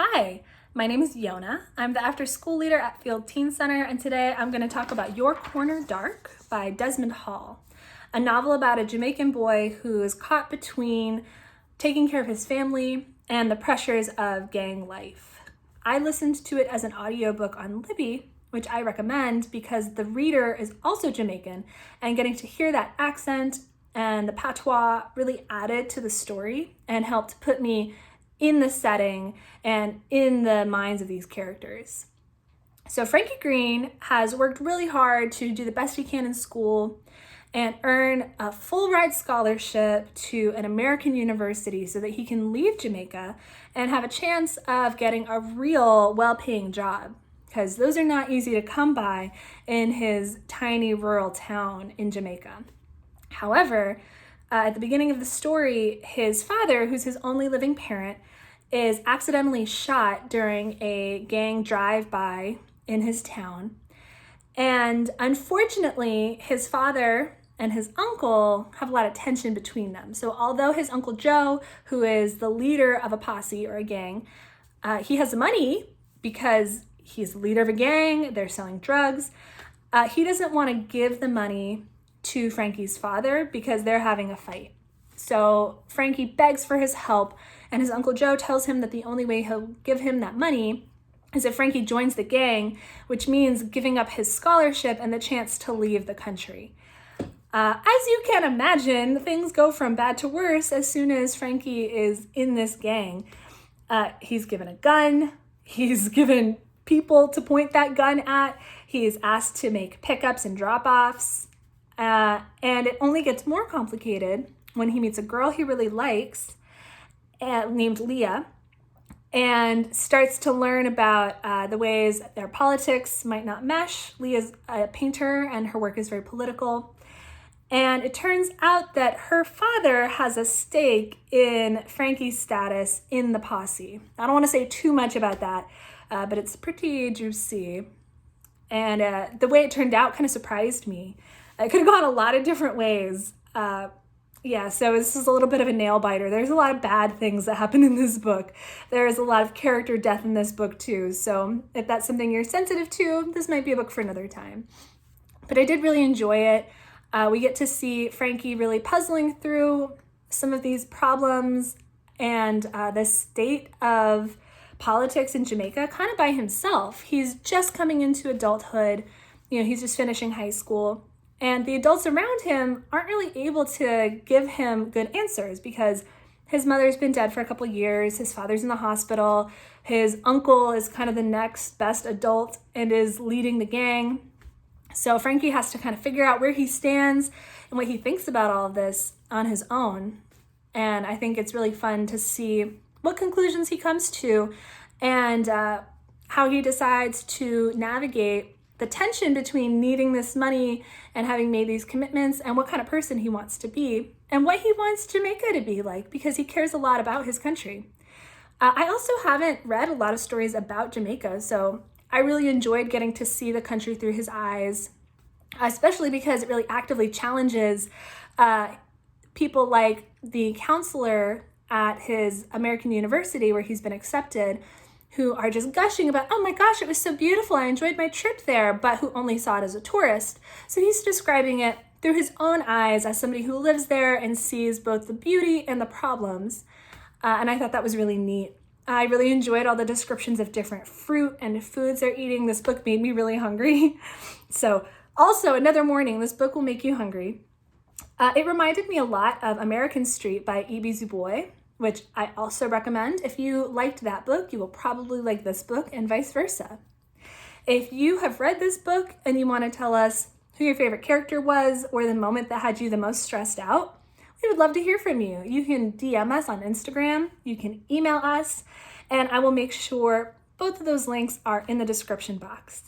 Hi, my name is Yona. I'm the after school leader at Field Teen Center, and today I'm going to talk about Your Corner Dark by Desmond Hall, a novel about a Jamaican boy who is caught between taking care of his family and the pressures of gang life. I listened to it as an audiobook on Libby, which I recommend because the reader is also Jamaican, and getting to hear that accent and the patois really added to the story and helped put me in the setting and in the minds of these characters. So Frankie Green has worked really hard to do the best he can in school and earn a full ride scholarship to an American university so that he can leave Jamaica and have a chance of getting a real well-paying job, because those are not easy to come by in his tiny rural town in Jamaica. However, at the beginning of the story, his father, who's his only living parent, is accidentally shot during a gang drive-by in his town. And unfortunately, his father and his uncle have a lot of tension between them. So although his Uncle Joe, who is the leader of a posse or a gang, he has money because he's the leader of a gang, they're selling drugs, he doesn't want to give the money to Frankie's father because they're having a fight. So Frankie begs for his help, and his Uncle Joe tells him that the only way he'll give him that money is if Frankie joins the gang, which means giving up his scholarship and the chance to leave the country. As you can imagine, things go from bad to worse as soon as Frankie is in this gang. He's given a gun, he's given people to point that gun at, he's asked to make pickups and drop-offs, and it only gets more complicated when he meets a girl he really likes named Leah, and starts to learn about the ways their politics might not mesh. Leah's a painter and her work is very political. And it turns out that her father has a stake in Frankie's status in the posse. I don't want to say too much about that, but it's pretty juicy. And the way it turned out kind of surprised me. It could have gone a lot of different ways. So this is a little bit of a nail biter. There's a lot of bad things that happen in this book. There's a lot of character death in this book too. So if that's something you're sensitive to, this might be a book for another time. But I did really enjoy it. We get to see Frankie really puzzling through some of these problems and the state of politics in Jamaica kind of by himself. He's just coming into adulthood. He's just finishing high school. And the adults around him aren't really able to give him good answers because his mother's been dead for a couple years, his father's in the hospital, his uncle is kind of the next best adult and is leading the gang. So Frankie has to kind of figure out where he stands and what he thinks about all of this on his own. And I think it's really fun to see what conclusions he comes to and how he decides to navigate the tension between needing this money and having made these commitments and what kind of person he wants to be and what he wants Jamaica to be like because he cares a lot about his country. I also haven't read a lot of stories about Jamaica, so I really enjoyed getting to see the country through his eyes, especially because it really actively challenges people like the counselor at his American university where he's been accepted, who are just gushing about, oh my gosh, it was so beautiful, I enjoyed my trip there, but who only saw it as a tourist. So he's describing it through his own eyes as somebody who lives there and sees both the beauty and the problems. And I thought that was really neat. I really enjoyed all the descriptions of different fruit and foods they're eating. This book made me really hungry. So also another morning, this book will make you hungry. It reminded me a lot of American Street by E.B. Du Bois, which I also recommend. If you liked that book, you will probably like this book and vice versa. If you have read this book and you want to tell us who your favorite character was or the moment that had you the most stressed out, we would love to hear from you. You can DM us on Instagram, you can email us, and I will make sure both of those links are in the description box.